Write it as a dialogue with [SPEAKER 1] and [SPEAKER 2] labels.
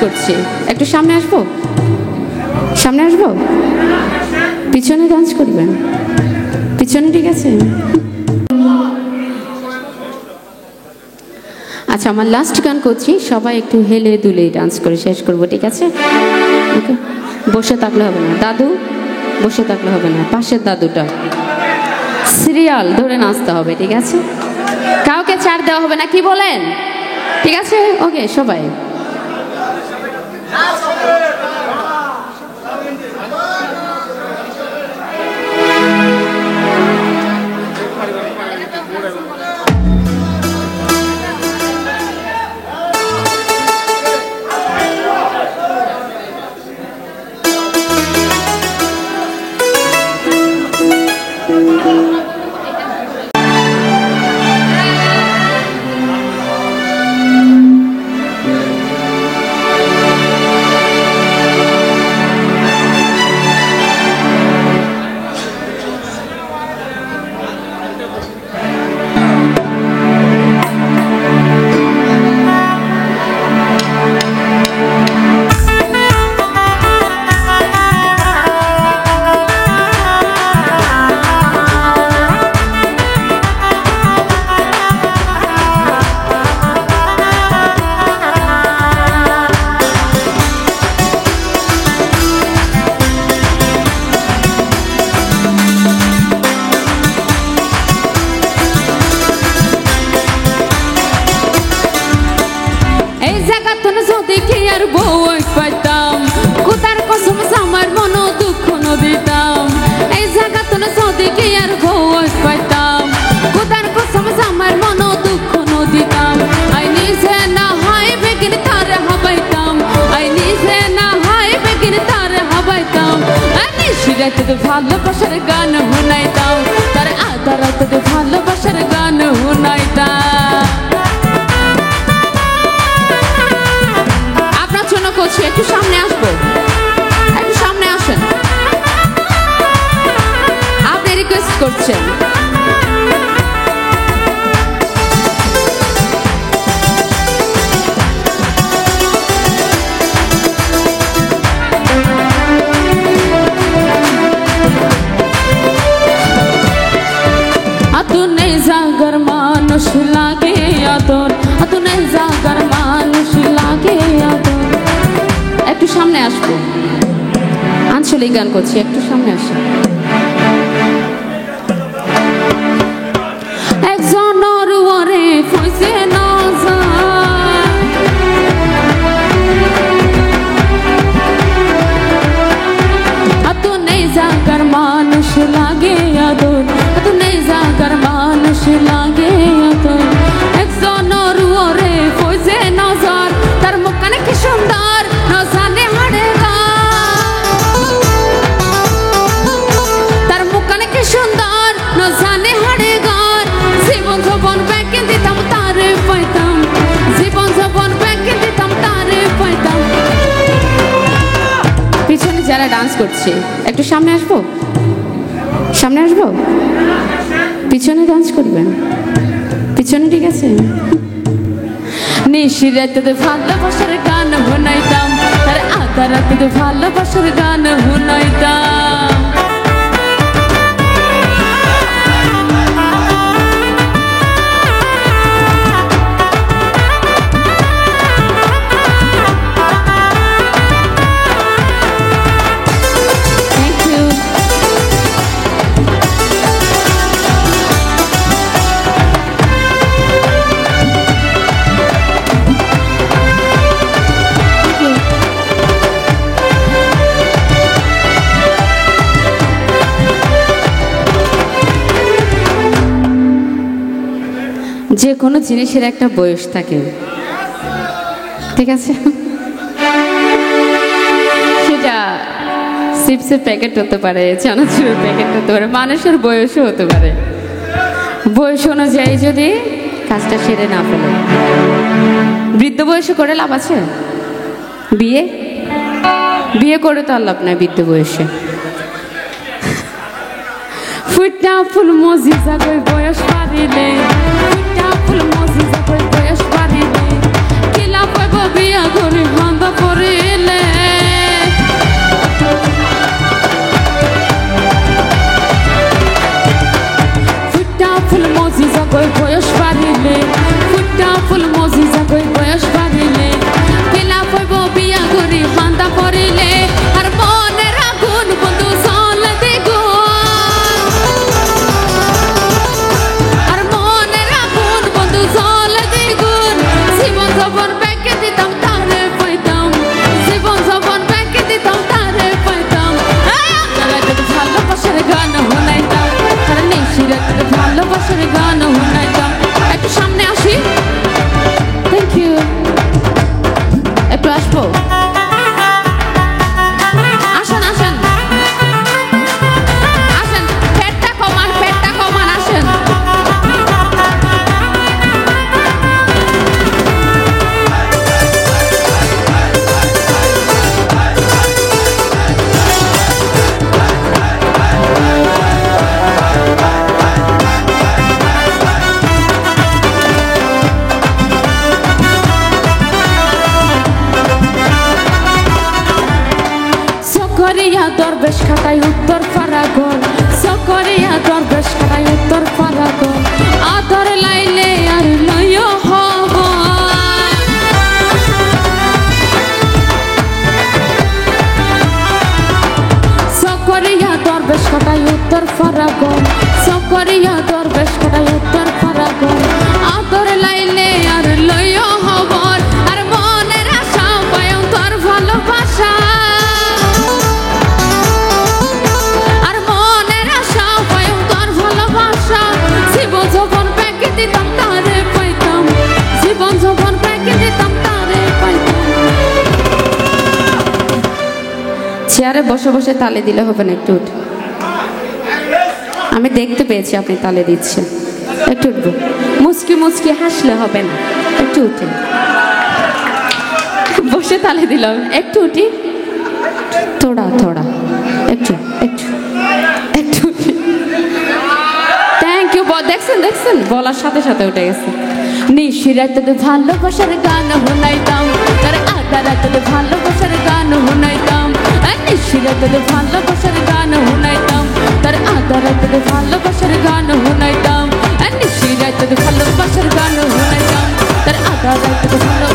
[SPEAKER 1] করছি, একটু সামনে আসবো? সামনে আসবো? পিছনে ডান্স করবেন? পিছনে ঠিক আছে? আচ্ছা, আমার লাস্ট গান করছি, সবাই একটু হেলে দুলে ডান্স করে শেষ করবো, ঠিক আছে? ওকে, বসে থাকলে হবে না দাদু, বসে থাকলে হবে না, পাশের দাদুটা সিরিয়াল ধরে নাচতে হবে, ঠিক আছে? কাউকে ছাড় দেওয়া হবে না, কি বলেন? ঠিক আছে, ওকে সবাই।
[SPEAKER 2] রাতে ভালোবাসার গান শুনাইতাম, তার আধা রাতে ভালোবাসার গান শুনাইতাম।
[SPEAKER 1] আপনার জন্য করছি, একটু সামনে আসবো, একটু সামনে আসেন, আপনি রিকোয়েস্ট করছেন।
[SPEAKER 2] জাগার মানুষ লাগে আদর, আতুনে জাগার মানুষ লাগে আদর।
[SPEAKER 1] একটু সামনে আসবো, আঞ্চলিক গান করছি, একটু সামনে আসেন।
[SPEAKER 2] একজনের ওরে ফইছে নজর, আতুনে জাগার মানুষ লাগে আদর, আতুনে জাগার মানুষ লাগে আদর। একজনের ওরে ফইছে নজর, তার মুখখানে কি সুন্দর নজানে হাড়ে তার মুখখানে কি সুন্দর নজানে হাড়ে ঘর। জীবন যৌবন ব্যাংকে দিতাম তারে পাইতাম, জীবন যৌবন ব্যাংকে দিতাম তারে পাইতাম।
[SPEAKER 1] পিছনে যারা ডান্স করছে একটু সামনে আসবো, সামনে আসবো? পিছনে ডান্স করবেন? পিছনে ঠিক আছে?
[SPEAKER 2] নিশিরাতে ভালোবাসার গান শুনাইতাম, তার আধা রাতে ভালোবাসার গান শুনাইতাম।
[SPEAKER 1] যে কোনো জিনিসের একটা বয়স থাকে, ঠিক আছে? সেটা চিপসের প্যাকেট হতে পারে, চানাচুরের প্যাকেট হতে পারে, মানুষের বয়সও হতে পারে। বয়স অনুযায়ী যদি কাজটা সেরে না ফেলে, বৃদ্ধ বয়সে করে লাভ আছে? বিয়ে বিয়ে করে তো আর লাভ নাই বৃদ্ধ বয়সে। ফুটা ফুল মজিজা কই বয়স পারিলে, ফুটা ফুল মজিজা কই বয়স পারিলে, কি লাভ হইব
[SPEAKER 2] বিয়া করে বাঁধা পড়িলে ফুটা ফুল মজিজা কই বয়স বাড়িলে ফুটা ফুল মজিজা কই বয়স বাড়িলে কেলা পইব বিয়া করে বাঁধা পড়িলে আর মনের আগুন বন্ধু জল দিগো আর মনের আগুন বন্ধু জল দ্বিগুণ জীবন যৌবন ব্যাংকে দিতাম তারে পাইতাম জীবন যৌবন ব্যাংকে দিতাম তারে পাইতাম রাতে ভালোবাসার গান শোনাইতাম আর নিশি রাতে ভালোবাসার গান শোনাইতাম একটু সামনে আসি থ্যাংক ইউ একটু আসবো আসেন আসেন আসেন পেটটা কমান আসেন সকরিয়া দরবেশ খাটাই উত্তর ফারাগল সকরিয়া দরবেশ খাটাই উত্তর ফারাগল আদর লাইলে আর লয় হব সকরিয়া দরবেশ খাটাই উত্তর ফারাগল সকরিয়া দরবেশ খাটাই উত্তর ফারাগল আদর লাইলে আর লয় হব আর মনের আশা পায়ও তোর ভালোবাসা
[SPEAKER 1] চেয়ারে বসে বসে তালে দিলে হবে না, একটু উঠে। আমি দেখতে পেয়েছি আপনি তালে দিচ্ছেন, একটু উঠবো। মুচকি মুচকি হাসলে হবে না, একটু উঠে। বসে তালে দিলাম, একটু উঠি, থোড়া থোড়া, একটু একটু একটু উঠি। Thank you. দেখছেন দেখছেন, বলার সাথে সাথে উঠে গেছে। নিশিরাতে ভালোবাসার গান শোনাইতাম, তার আধা রাতে ভালোবাসার গান শোনাইতাম, নিশিরাতে ভালোবাসার গান শোনাইতাম, তার আধা রাতে ভালোবাসার গান শোনাইতাম, নিশিরাতে ভালোবাসার গান শোনাইতাম, তার আধা রাতে ভালো